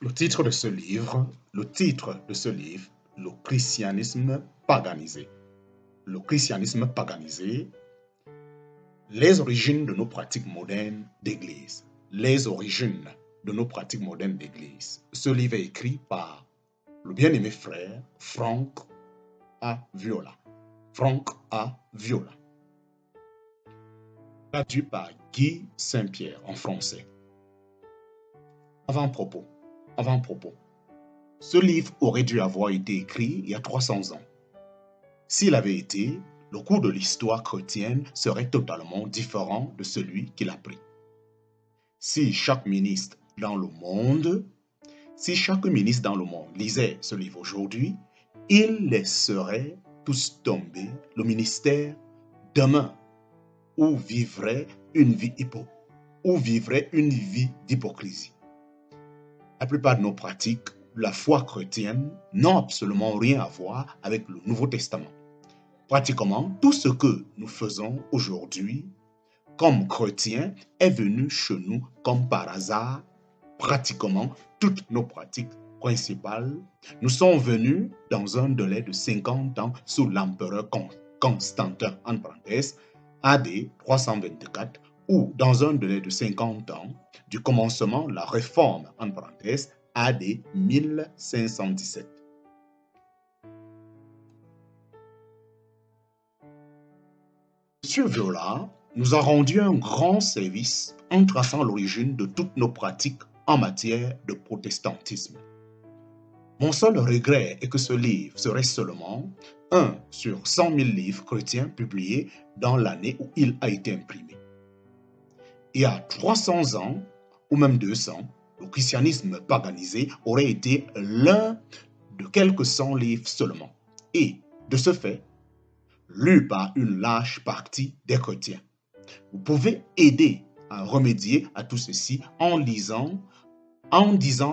Le titre de ce livre, le christianisme paganisé. Le christianisme paganisé, les origines de nos pratiques modernes d'église. Les origines de nos pratiques modernes d'église. Ce livre est écrit par le bien-aimé frère Franck A. Viola. Franck A. Viola. Traduit par Guy Saint-Pierre en français. Avant-propos. Ce livre aurait dû avoir été écrit il y a 300 ans. S'il avait été, le cours de l'histoire chrétienne serait totalement différent de celui qu'il a pris. Si chaque ministre dans le monde lisait ce livre aujourd'hui, il laisserait tous tomber le ministère demain où vivrait une vie d'hypocrisie. La plupart de nos pratiques, la foi chrétienne, n'ont absolument rien à voir avec le Nouveau Testament. Pratiquement, tout ce que nous faisons aujourd'hui comme chrétiens est venu chez nous comme par hasard. Pratiquement, toutes nos pratiques principales nous sont venues dans un délai de 50 ans sous l'empereur Constantin, en parenthèse, AD 324, ou dans un délai de 50 ans du commencement de la réforme, en parenthèse, AD 1517. M. Viola nous a rendu un grand service en traçant l'origine de toutes nos pratiques en matière de protestantisme. Mon seul regret est que ce livre serait seulement un sur 100 000 livres chrétiens publiés dans l'année où il a été imprimé. Il y a 300 ans, ou même 200, le christianisme paganisé aurait été l'un de quelques 100 livres seulement, et, de ce fait, lu par une large partie des chrétiens. Vous pouvez aider à remédier à tout ceci en disant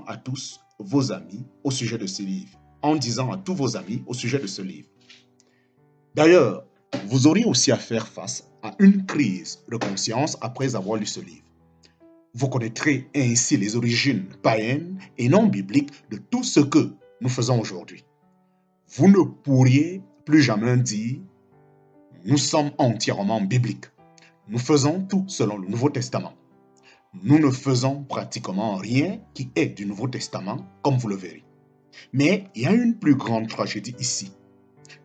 à tous vos amis au sujet de ce livre. D'ailleurs, vous auriez aussi à faire face à une crise de conscience après avoir lu ce livre. Vous connaîtrez ainsi les origines païennes et non bibliques de tout ce que nous faisons aujourd'hui. Vous ne pourriez plus jamais dire « Nous sommes entièrement bibliques. Nous faisons tout selon le Nouveau Testament. » Nous ne faisons pratiquement rien qui est du Nouveau Testament, comme vous le verrez. Mais il y a une plus grande tragédie ici.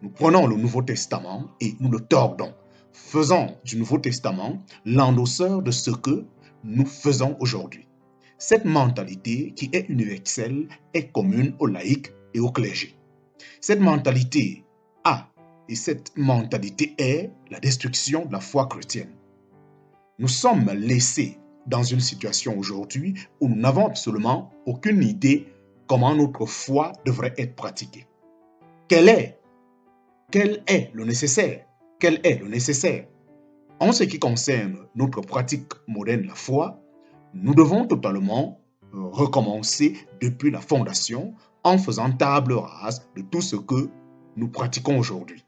Nous prenons le Nouveau Testament et nous le tordons, faisant du Nouveau Testament l'endosseur de ce que nous faisons aujourd'hui. Cette mentalité qui est universelle est commune aux laïcs et au clergé. Cette mentalité est la destruction de la foi chrétienne. Nous sommes laissés dans une situation aujourd'hui où nous n'avons absolument aucune idée comment notre foi devrait être pratiquée. Quel est le nécessaire? En ce qui concerne notre pratique moderne de la foi, nous devons totalement recommencer depuis la fondation en faisant table rase de tout ce que nous pratiquons aujourd'hui.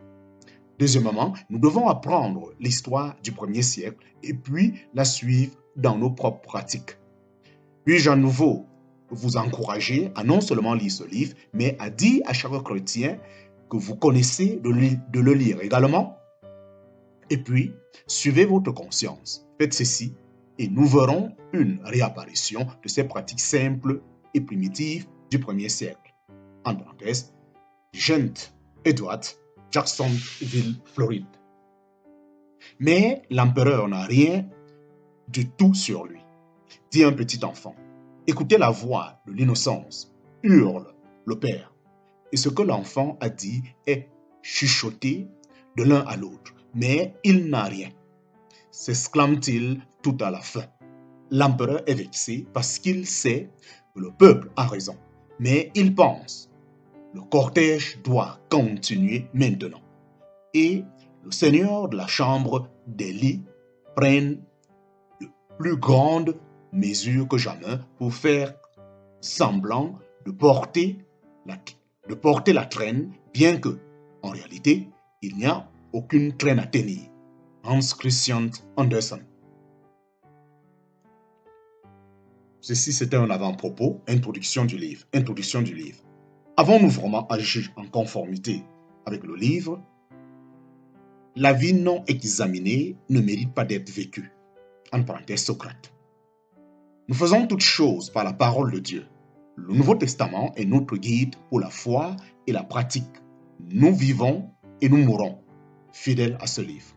Deuxièmement, nous devons apprendre l'histoire du 1er siècle et puis la suivre dans nos propres pratiques. Puis-je à nouveau vous encourager à non seulement lire ce livre, mais à dire à chaque chrétien que vous connaissez de le lire également. Et puis, suivez votre conscience. Faites ceci et nous verrons une réapparition de ces pratiques simples et primitives du 1er siècle. En parenthèse, Gent Edward, Jacksonville, Floride. Mais l'empereur n'a rien du tout sur lui, dit un petit enfant. Écoutez la voix de l'innocence, hurle le père. Et ce que l'enfant a dit est chuchoté de l'un à l'autre, mais il n'a rien, s'exclame-t-il tout à la fin. L'empereur est vexé parce qu'il sait que le peuple a raison, mais il pense le cortège doit continuer maintenant. Et le seigneur de la chambre des lits prenne de plus grandes mesures que jamais pour faire semblant de porter la traîne, bien que, en réalité, il n'y a aucune traîne à tenir. Hans Christian Andersen. Ceci, c'était un avant-propos, introduction du livre. Introduction du livre. Avons-nous vraiment agi en conformité avec le livre? La vie non examinée ne mérite pas d'être vécue. En parenthèse, Socrate. Nous faisons toutes choses par la parole de Dieu. Le Nouveau Testament est notre guide pour la foi et la pratique. Nous vivons et nous mourons, fidèles à ce livre.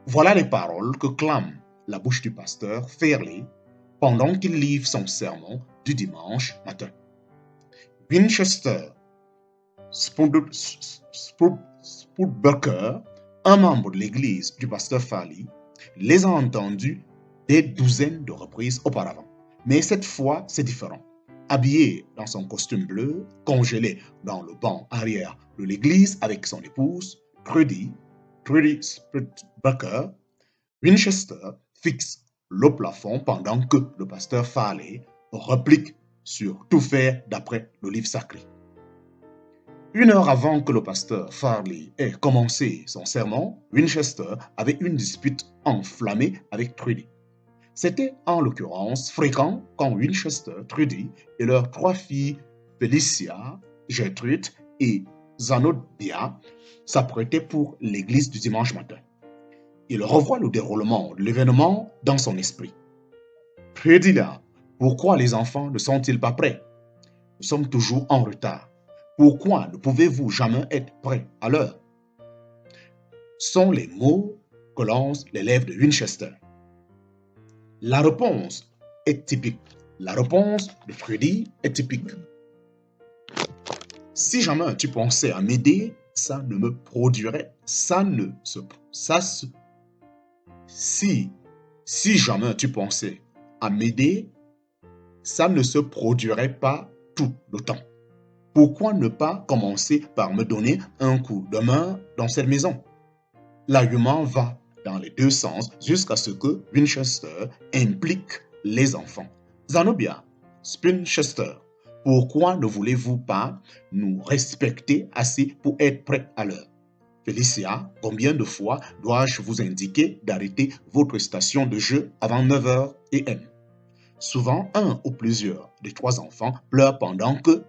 Voilà les paroles que clame la bouche du pasteur Fairley pendant qu'il livre son sermon du dimanche matin. Winchester Spurbucker, un membre de l'église du pasteur Farley, les a entendus des douzaines de reprises auparavant. Mais cette fois, c'est différent. Habillé dans son costume bleu, congelé dans le banc arrière de l'église avec son épouse, Trudy Spurbucker, Winchester fixe le plafond pendant que le pasteur Farley réplique sur tout faire d'après le livre sacré. 1 heure avant que le pasteur Farley ait commencé son sermon, Winchester avait une dispute enflammée avec Trudy. C'était en l'occurrence fréquent quand Winchester, Trudy et leurs 3 filles, Felicia, Gertrude et Zenobia, s'apprêtaient pour l'église du dimanche matin. Il revoit le déroulement de l'événement dans son esprit. Trudy là, pourquoi les enfants ne sont-ils pas prêts? Nous sommes toujours en retard. Pourquoi ne pouvez-vous jamais être prêt à l'heure? Sont les mots que lancent les lèvres de Winchester. La réponse est typique. La réponse de Trudy est typique. Si jamais tu pensais à m'aider, ça ne me produirait, si jamais tu pensais à m'aider, ça ne se produirait pas tout le temps. Pourquoi ne pas commencer par me donner un coup de main dans cette maison? L'argument va dans les deux sens jusqu'à ce que Winchester implique les enfants. Zenobia, Spinchester, pourquoi ne voulez-vous pas nous respecter assez pour être prêts à l'heure? Felicia, combien de fois dois-je vous indiquer d'arrêter votre station de jeu avant 9h AM? Souvent, un ou plusieurs des 3 enfants pleurent pendant que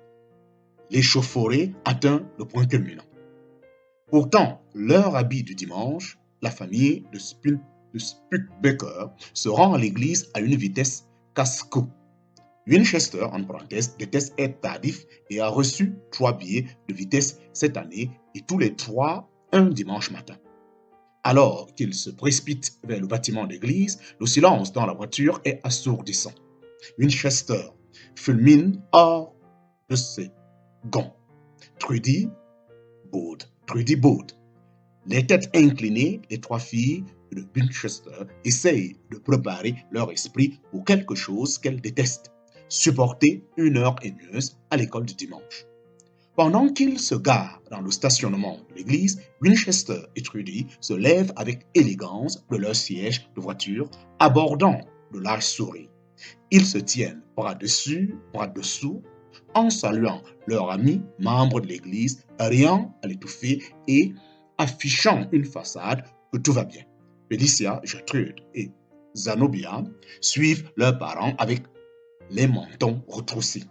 l'échauffourée atteint le point culminant. Pourtant, leur habit du dimanche, la famille de Spurbucker se rend à l'église à une vitesse casse-cou. Winchester, en parenthèse, déteste être tardif et a reçu 3 billets de vitesse cette année et tous les 3 un dimanche matin. Alors qu'il se précipite vers le bâtiment d'église, le silence dans la voiture est assourdissant. Winchester fulmine hors de ses gants. Trudy boude. Les têtes inclinées, les 3 filles de Winchester essayent de préparer leur esprit pour quelque chose qu'elles détestent, supporter 1 heure haineuse à l'école du dimanche. Pendant qu'ils se garent dans le stationnement de l'église, Winchester et Trudy se lèvent avec élégance de leur siège de voiture, abordant de larges souris. Ils se tiennent bras dessus, bras dessous, en saluant leur ami, membre de l'église, riant à l'étouffer et affichant une façade que tout va bien. Felicia, Gertrude et Zenobia suivent leurs parents avec les mentons retroussés.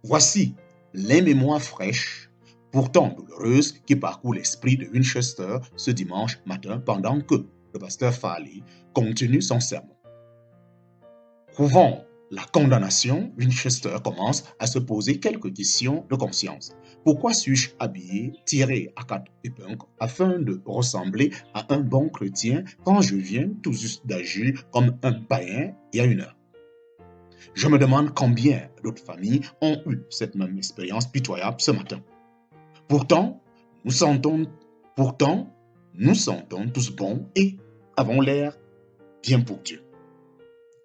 Voici les mémoires fraîches, pourtant douloureuses, qui parcourent l'esprit de Winchester ce dimanche matin pendant que le pasteur Farley continue son sermon. Prouvant la condamnation, Winchester commence à se poser quelques questions de conscience. Pourquoi suis-je habillé, tiré à 4 épingles afin de ressembler à un bon chrétien quand je viens tout juste d'agir comme un païen il y a 1 heure? Je me demande combien d'autres familles ont eu cette même expérience pitoyable ce matin. Pourtant, nous sentons tous bons et avons l'air bien pour Dieu.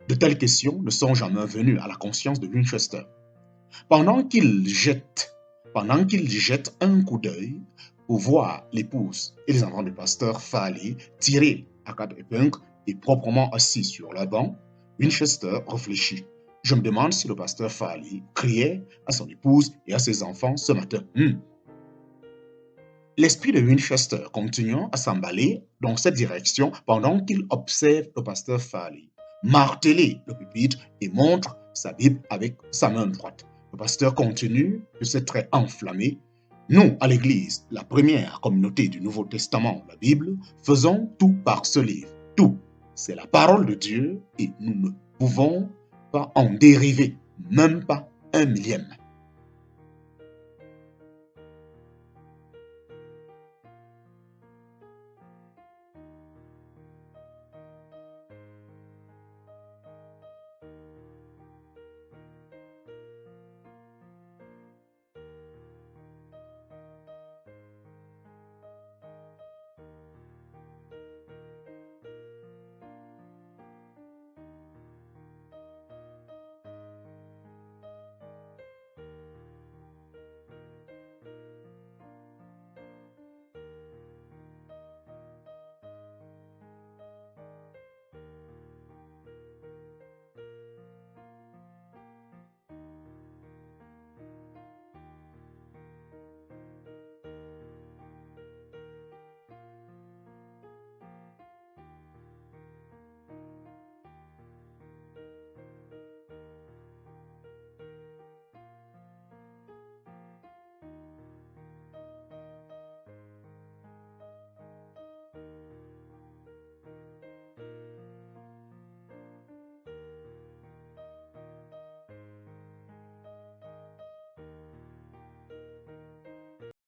De telles questions ne sont jamais venues à la conscience de Winchester. Pendant qu'il jette un coup d'œil pour voir l'épouse et les enfants du pasteur Farley tirés à 4 épingles et proprement assis sur leur banc, Winchester réfléchit. Je me demande si le pasteur Farley criait à son épouse et à ses enfants ce matin. L'esprit de Winchester continuant à s'emballer dans cette direction pendant qu'il observe le pasteur Farley. marteler le pupitre et montre sa Bible avec sa main droite. Le pasteur continue de se traits enflammé. Nous, à l'Église, la première communauté du Nouveau Testament, la Bible, faisons tout par ce livre. Tout. C'est la parole de Dieu et nous ne pouvons pas en dériver, même pas un millième.